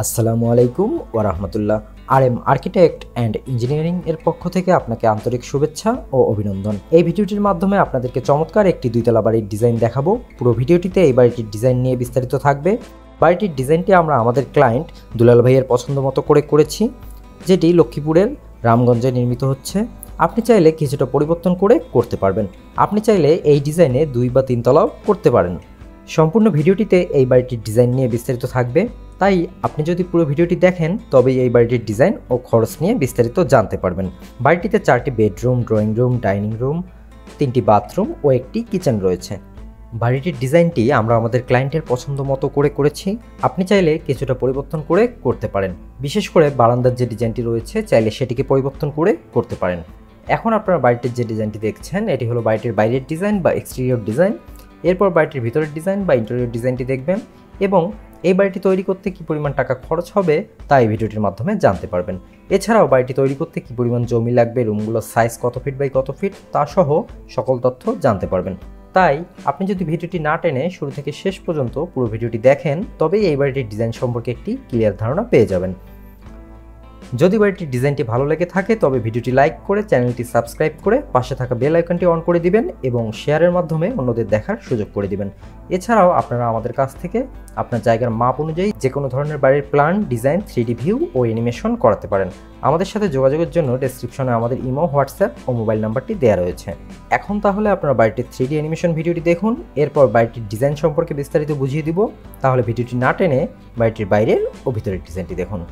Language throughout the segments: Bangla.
আসসালামু আলাইকুম ওয়া রাহমাতুল্লাহ। আরএম আর্কিটেক্ট অ্যান্ড ইঞ্জিনিয়ারিং এর পক্ষ থেকে আপনাকে আন্তরিক শুভেচ্ছা ও অভিনন্দন। এই ভিডিওটির মাধ্যমে আপনাদেরকে চমৎকার একটি দুইতলা বাড়ির ডিজাইন দেখাবো। পুরো ভিডিওটিতে এই বাড়িটির ডিজাইন নিয়ে বিস্তারিত থাকবে। বাড়িটির ডিজাইনটি আমরা আমাদের ক্লায়েন্ট দুলাল ভাইয়ের পছন্দ মতো করেছি, যেটি লক্ষ্মীপুরের রামগঞ্জে নির্মিত হচ্ছে। আপনি চাইলে কিছুটা পরিবর্তন করে করতে পারবেন। আপনি চাইলে এই ডিজাইনে 2 বা 3 তলাও করতে পারেন। সম্পূর্ণ ভিডিওটিতে এই বাড়িটির ডিজাইন নিয়ে বিস্তারিত থাকবে, তাই আপনি যদি পুরো ভিডিওটি দেখেন তবেই এই বাড়িটির ডিজাইন ও খরচ নিয়ে বিস্তারিত জানতে পারবেন। বাড়িটিতে 4টি bedroom, drawing room, dining room, 3টি বাথরুম ও একটি কিচেন রয়েছে। বাড়িটির ডিজাইনটি আমরা আমাদের ক্লায়েন্টের পছন্দ মতো করেছি। আপনি চাইলে কিছুটা পরিবর্তন করে করতে পারেন। বিশেষ করে বারান্দার যে ডিজাইনটি রয়েছে চাইলে সেটিকে পরিবর্তন করে করতে পারেন। এখন আপনারা বাড়িটির যে ডিজাইনটি দেখছেন এটি হলো বাড়িটির বাইরের ডিজাইন বা এক্সটেরিয়র ডিজাইন। এরপর বাড়িটির ভিতরের ডিজাইন বা ইন্টেরিয়র ডিজাইনটি দেখবেন এবং এই বাড়িটি তৈরি করতে কী পরিমাণ টাকা খরচ হবে তা এই ভিডিওটির মাধ্যমে জানতে পারবেন। এছাড়াও বাড়িটি তৈরি করতে কী পরিমাণ জমি লাগবে, রুমগুলোর সাইজ কত ফিট বাই কত ফিট তা সহ সকল তথ্য জানতে পারবেন। তাই আপনি যদি ভিডিওটি না টেনে শুরু থেকে শেষ পর্যন্ত পুরো ভিডিওটি দেখেন তবেই এই বাড়িটির ডিজাইন সম্পর্কে একটি ক্লিয়ার ধারণা পেয়ে যাবেন। যদি বাড়িটির ডিজাইনটি ভালো লেগে থাকে তবে ভিডিওটি লাইক করে চ্যানেলটি সাবস্ক্রাইব করে পাশে থাকা বেল আইকনটি অন করে দিবেন এবং শেয়ারের মাধ্যমে অন্যদের দেখার সুযোগ করে দিবেন। এছাড়াও আপনারা আমাদের কাছ থেকে আপনার জায়গার মাপ অনুযায়ী যে কোনো ধরনের বাড়ির প্ল্যান, ডিজাইন, 3D ভিউ ও অ্যানিমেশন করাতে পারেন। আমাদের সাথে যোগাযোগের জন্য ডেসক্রিপশনে আমাদের ইমো, হোয়াটসঅ্যাপ ও মোবাইল নাম্বারটি দেওয়া রয়েছে। এখন তাহলে আপনারা বাড়িটির 3D অ্যানিমেশন ভিডিওটি দেখুন, এরপর বাড়িটির ডিজাইন সম্পর্কে বিস্তারিত বুঝিয়ে দিব। তাহলে ভিডিওটি না টেনে বাড়িটির বাইরের ও ভিতরের ডিজাইনটি দেখুন।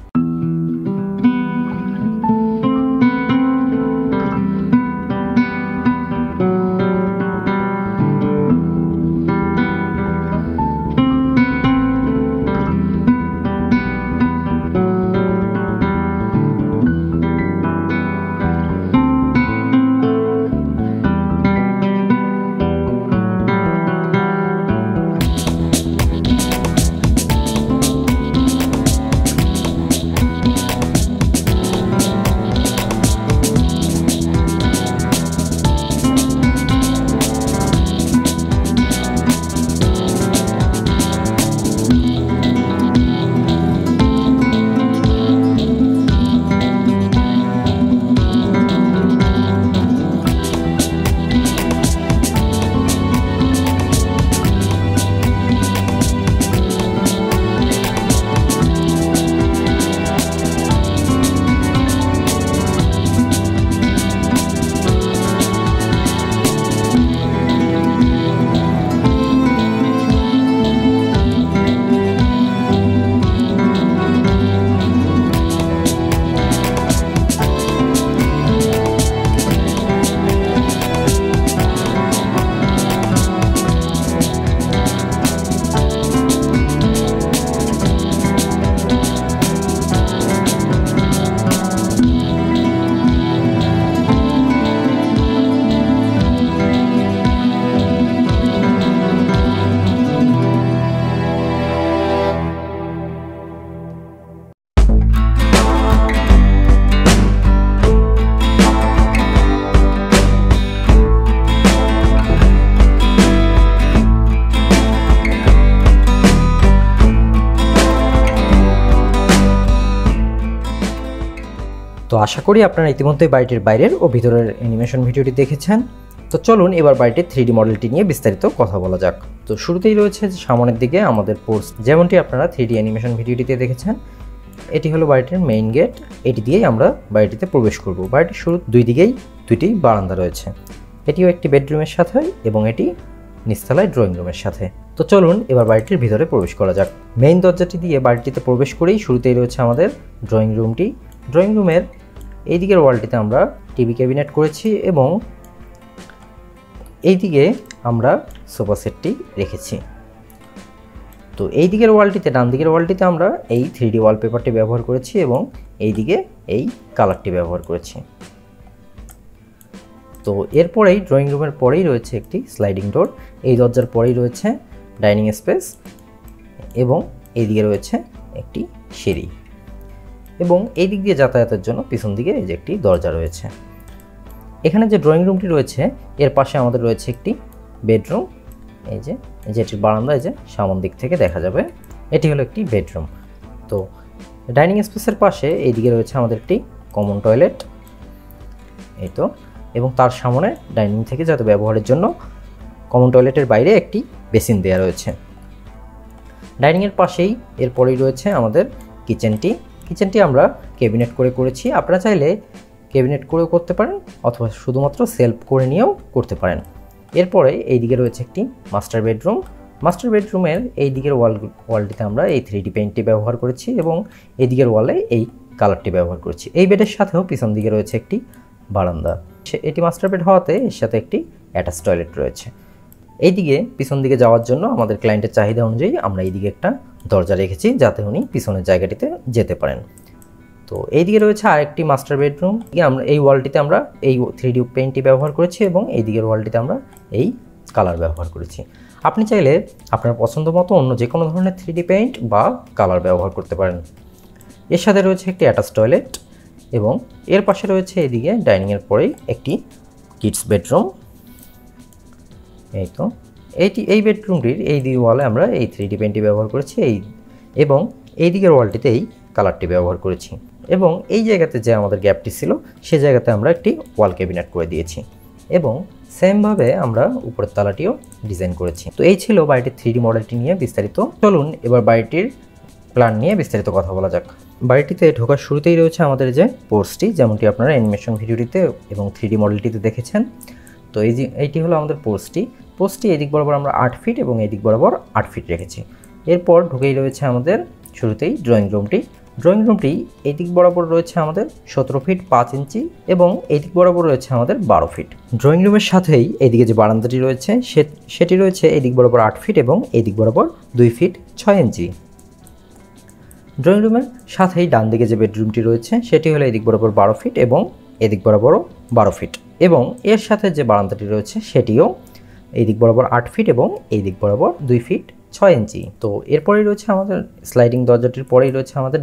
তো আশা করি আপনারা ইতিমধ্যে বাড়িটির বাইরের ও ভিতরের অ্যানিমেশন ভিডিওটি দেখেছেন। তো চলুন এবার বাড়িটির 3D মডেলটি নিয়ে বিস্তারিত কথা বলা যাক। তো শুরুতেই রয়েছে সামনের দিকে আমাদের পোর্চ, যেমনটি আপনারা 3D অ্যানিমেশন ভিডিওটিতে দেখেছেন। এটি হলো বাড়িটির মেইন গেট, এটি দিয়েই আমরা বাড়িটিতে প্রবেশ করব। বাড়িটির শুরুর 2 দিকেই 2টি বারান্দা রয়েছে। এটিও একটি বেডরুমের সাথে এবং এটি নিচতলায় ড্রয়িং রুমের সাথে। তো চলুন এবার বাড়িটির ভিতরে প্রবেশ করা যাক। মেইন দরজাটি দিয়ে বাড়িটিতে প্রবেশ করেই শুরুতেই রয়েছে আমাদের ড্রয়িং রুমটি। ড্রয়িং রুমের এই দিকের ওয়ালটিতে আমরা টিভি ক্যাবিনেট করেছি এবং এই দিকে আমরা সোফা সেটটি রেখেছি। তো এই দিকের ওয়ালটিতে, ডান দিকের ওয়ালটিতে আমরা এই 3D ওয়ালপেপারটি ব্যবহার করেছি এবং এই দিকে এই কালারটি ব্যবহার করেছি। তো এরপরেই ড্রয়িং রুমের পরেই রয়েছে একটি স্লাইডিং ডোর। এই দরজার পরেই রয়েছে ডাইনিং স্পেস এবং এই দিকে রয়েছে একটি সিঁড়ি এবং এই দিক দিয়ে যাতায়াতের জন্য পিছন দিকে এই যে একটি দরজা রয়েছে। এখানে যে ড্রয়িং রুমটি রয়েছে এর পাশে আমাদের রয়েছে একটি বেডরুম। এই যে যেটির বারান্দা এই যে সামন দিক থেকে দেখা যাবে, এটি হলো একটি বেডরুম। তো ডাইনিং স্পেসের পাশে এইদিকে রয়েছে আমাদের একটি কমন টয়লেট, এই তো, এবং তার সামনে ডাইনিং থেকে যাতে ব্যবহারের জন্য কমন টয়লেটের বাইরে একটি বেসিন দেওয়া রয়েছে। ডাইনিংয়ের পাশেই এরপরেই রয়েছে আমাদের কিচেনটি আমরা ক্যাবিনেট করে করেছি। আপনারা চাইলে ক্যাবিনেট করেও করতে পারেন অথবা শুধুমাত্র সেলফ করে নিয়েও করতে পারেন। এরপরে এইদিকে রয়েছে একটি মাস্টার বেডরুমের এই দিকের ওয়ালটিতে আমরা এই 3D পেইন্টটি ব্যবহার করেছি এবং এই দিকের ওয়ালে এই কালারটি ব্যবহার করেছি। এই বেডের সাথেও পিছন দিকে রয়েছে একটি বারান্দা। এটি মাস্টার বেড হওয়াতে এর সাথে একটি অ্যাটাচ টয়লেট রয়েছে। এইদিকে পিছন দিকে যাওয়ার জন্য আমাদের ক্লায়েন্টের চাহিদা অনুযায়ী আমরা এইদিকে একটা দরজা রেখেছি যাতে উনি পিছনের জায়গাটিতে যেতে পারেন। তো এইদিকে রয়েছে আরেকটি মাস্টার বেডরুম। আমরা এই ওয়ালটিতে আমরা এই 3D পেইন্টটি ব্যবহার করেছি এবং এই দিকের ওয়ালটিতে আমরা এই কালার ব্যবহার করেছি। আপনি চাইলে আপনার পছন্দ মতো অন্য যে কোনো ধরনের 3D পেইন্ট বা কালার ব্যবহার করতে পারেন। এর সাথে রয়েছে একটি অ্যাটাচ টয়লেট এবং এর পাশে রয়েছে এদিকে ডাইনিংয়ের পরেই একটি কিডস বেডরুম। এই তো এই বেডরুমটির এই দিকে ওয়ালে আমরা এই 3D পেইন্টটি ব্যবহার করেছি এবং এই দিকের ওয়ালটিতে এই কালারটি ব্যবহার করেছি এবং এই জায়গাতে যে আমাদের গ্যাপটি ছিল সে জায়গাতে আমরা একটি ওয়াল ক্যাবিনেট করে দিয়েছি এবং সেমভাবে আমরা উপরের তালাটিও ডিজাইন করেছি। তো এই ছিল বাড়িটির 3D মডেলটি নিয়ে বিস্তারিত। চলুন এবার বাড়িটির প্ল্যান নিয়ে বিস্তারিত কথা বলা যাক। বাড়িটিতে ঢোকার শুরুতেই রয়েছে আমাদের যে পোর্চটি, যেমনটি আপনারা অ্যানিমেশন ভিডিওটিতে এবং 3D মডেলটিতে দেখেছেন। তো এইটি হলো আমাদের পোস্টটি এদিক বরাবর আমরা 8 ফিট এবং এদিক বরাবর 8 ফিট রেখেছি। এরপর ঢুকেই রয়েছে আমাদের শুরুতেই ড্রয়িং রুমটি এদিক বরাবর রয়েছে আমাদের 17 ফিট 5 ইঞ্চি এবং এদিক বরাবর রয়েছে আমাদের 12 ফিট। ড্রয়িং রুমের সাথেই এদিকে যে বারান্দাটি রয়েছে সেটি রয়েছে এদিক বরাবর 8 ফিট এবং এদিক বরাবর 2 ফিট 6 ইঞ্চি। ড্রয়িং রুমের সাথেই ডান দিকে যে বেডরুমটি রয়েছে সেটি হলো এদিক বরাবর 12 ফিট এবং এদিক বরাবরও 12 ফিট এবং এর সাথে যে বারান্দাটি রয়েছে সেটিও এই দিক বরাবর 8 ফিট এবং এই দিক বরাবর 2 ফিট 6 ইঞ্চি। তো এরপরেই রয়েছে আমাদের স্লাইডিং দরজাটির পরেই রয়েছে আমাদের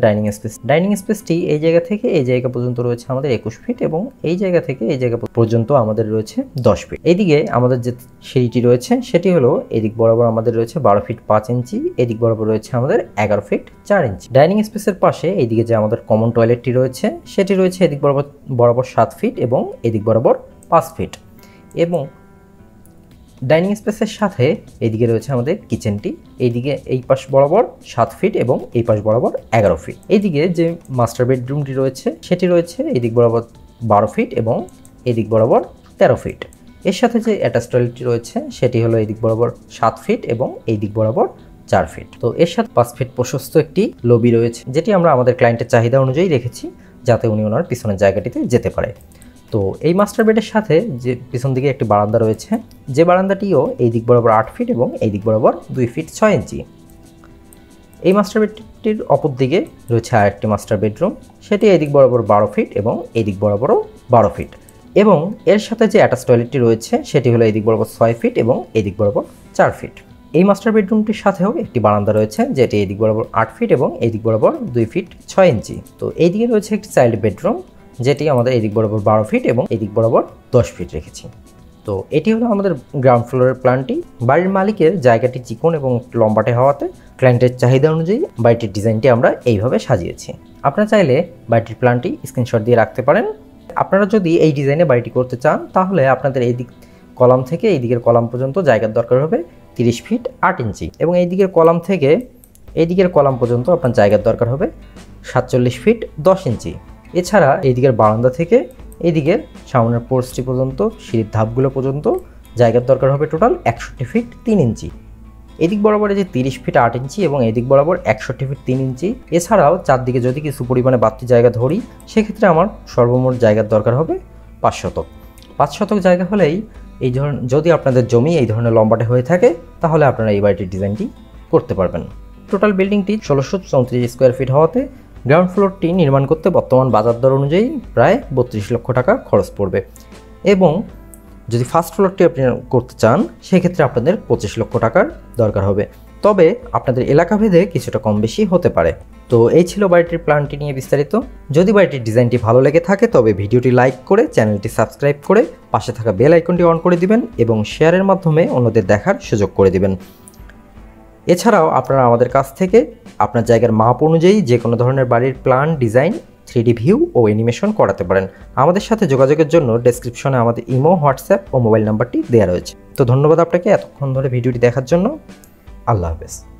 ডাইনিং স্পেসটি এই জায়গা থেকে এই জায়গা পর্যন্ত রয়েছে আমাদের 21 ফিট এবং এই জায়গা থেকে এই জায়গা পর্যন্ত আমাদের রয়েছে 10 ফিট। এইদিকে আমাদের যে সিঁড়িটি রয়েছে সেটি হলো এদিক বরাবর আমাদের রয়েছে 12 ফিট 5 ইঞ্চি, এদিক বরাবর রয়েছে আমাদের 11 ফিট 4 ইঞ্চি। ডাইনিং স্পেসের পাশে এইদিকে যে আমাদের কমন টয়লেটটি রয়েছে সেটি রয়েছে এদিক বরাবর 7 ফিট এবং এদিক বরাবর 5 ফিট এবং ডাইনিং স্পেসের সাথে এইদিকে রয়েছে আমাদের কিচেনটি, এইদিকে এই পাশ বরাবর 7 ফিট এবং এই পাশ বরাবর 11 ফিট। এইদিকে যে মাস্টার বেডরুমটি রয়েছে সেটি রয়েছে এইদিক বরাবর 12 ফিট এবং এদিক বরাবর 13 ফিট। এর সাথে যে অ্যাটাচ টয়লেটটি রয়েছে সেটি হলো এইদিক বরাবর 7 ফিট এবং এই দিক বরাবর 4 ফিট। তো এর সাথে 5 ফিট প্রশস্ত একটি লবি রয়েছে যেটি আমরা আমাদের ক্লায়েন্টের চাহিদা অনুযায়ী রেখেছি যাতে উনি ওনার পিছনের জায়গাটিতে যেতে পারে। তো এই মাস্টার বেডের সাথে যে পিছন দিকে একটি বারান্দা রয়েছে, যে বারান্দাটিও এই দিক বরাবর 8 ফিট এবং এই দিক বরাবর 2 ফিট 6 ইঞ্চি। এই মাস্টার বেডটির অপর দিকে রয়েছে আরেকটি মাস্টার বেডরুম, সেটি এই দিক বরাবর 12 ফিট এবং এই দিক বরাবরও 12 ফিট এবং এর সাথে যে অ্যাটাচ টয়লেটটি রয়েছে সেটি হলো এই দিক বরাবর 6 ফিট এবং এই দিক বরাবর 4 ফিট। এই মাস্টার বেডরুমটির সাথেও একটি বারান্দা রয়েছে যেটি এই দিক বরাবর 8 ফিট এবং এই দিক বরাবর 2 ফিট 6 ইঞ্চি। তো এই দিকে রয়েছে একটি চাইল্ড বেডরুম যেটি আমাদের এদিক বরাবর 12 ফিট এবং এদিক বরাবর 10 ফিট রেখেছি। তো এটি হলো আমাদের গ্রাউন্ড ফ্লোরের প্ল্যানটি। বাড়ির মালিকের জায়গাটি চিকন এবং লম্বাটে হওয়াতে ক্লায়েন্টের চাহিদা অনুযায়ী বাড়িটির ডিজাইনটি আমরা এইভাবে সাজিয়েছি। আপনারা চাইলে বাড়িটির প্ল্যানটি স্ক্রিনশট দিয়ে রাখতে পারেন। আপনারা যদি এই ডিজাইনে বাড়িটি করতে চান তাহলে আপনাদের এই দিক কলাম থেকে এই দিকের কলাম পর্যন্ত জায়গার দরকার হবে 30 ফিট 8 ইঞ্চি এবং এই দিকের কলাম থেকে এই দিকের কলাম পর্যন্ত আপনার জায়গার দরকার হবে 47 ফিট 10 ইঞ্চি। এছাড়া এই দিকের বারান্দা থেকে এই দিকের সামনের পোর্চটি পর্যন্ত সিঁড়ির ধাপগুলো পর্যন্ত জায়গার দরকার হবে টোটাল 61 ফিট 3 ইঞ্চি। এদিক বরাবর যে 30 ফিট 8 ইঞ্চি এবং এদিক বরাবর 61 ফিট 3 ইঞ্চি। এছাড়াও চারদিকে যদি কিছু পরিমাণে বাড়তি জায়গা ধরি সেক্ষেত্রে আমার সর্বমোট জায়গার দরকার হবে 5 শতক। 5 শতক জায়গা হলেই এই ধরনের যদি আপনাদের জমি এই ধরনের লম্বাটে হয়ে থাকে তাহলে আপনারা এই বাড়িটির ডিজাইনটি করতে পারবেন। টোটাল বিল্ডিংটি 1634 স্কোয়ার ফিট হওয়াতে গ্রাউন্ড ফ্লোরটি নির্মাণ করতে বর্তমান বাজার দর অনুযায়ী প্রায় 32 লক্ষ টাকা খরচ পড়বে এবং যদি ফার্স্ট ফ্লোরটি আপনি করতে চান সেক্ষেত্রে আপনাদের 25 লক্ষ টাকার দরকার হবে, তবে আপনাদের এলাকা ভেদে কিছুটা কম বেশি হতে পারে। তো এই ছিল বাড়িটির প্ল্যানটি নিয়ে বিস্তারিত। যদি বাড়িটির ডিজাইনটি ভালো লেগে থাকে তবে ভিডিওটি লাইক করে চ্যানেলটি সাবস্ক্রাইব করে পাশে থাকা বেল আইকনটি অন করে দিবেন এবং শেয়ারের মাধ্যমে অন্যদের দেখার সুযোগ করে দিবেন। এছাড়াও আপনারা আমাদের কাছ থেকে আপনার জায়গার মাপ অনুযায়ী যে কোনো ধরনের বাড়ির প্ল্যান, ডিজাইন, 3D ভিউ ও অ্যানিমেশন করাতে পারেন। আমাদের সাথে যোগাযোগের জন্য ডেসক্রিপশনে আমাদের ইমো, হোয়াটসঅ্যাপ ও মোবাইল নাম্বারটি দেওয়া রয়েছে। তো ধন্যবাদ আপনাকে এতক্ষণ ধরে ভিডিওটি দেখার জন্য। আল্লাহ হাফেজ।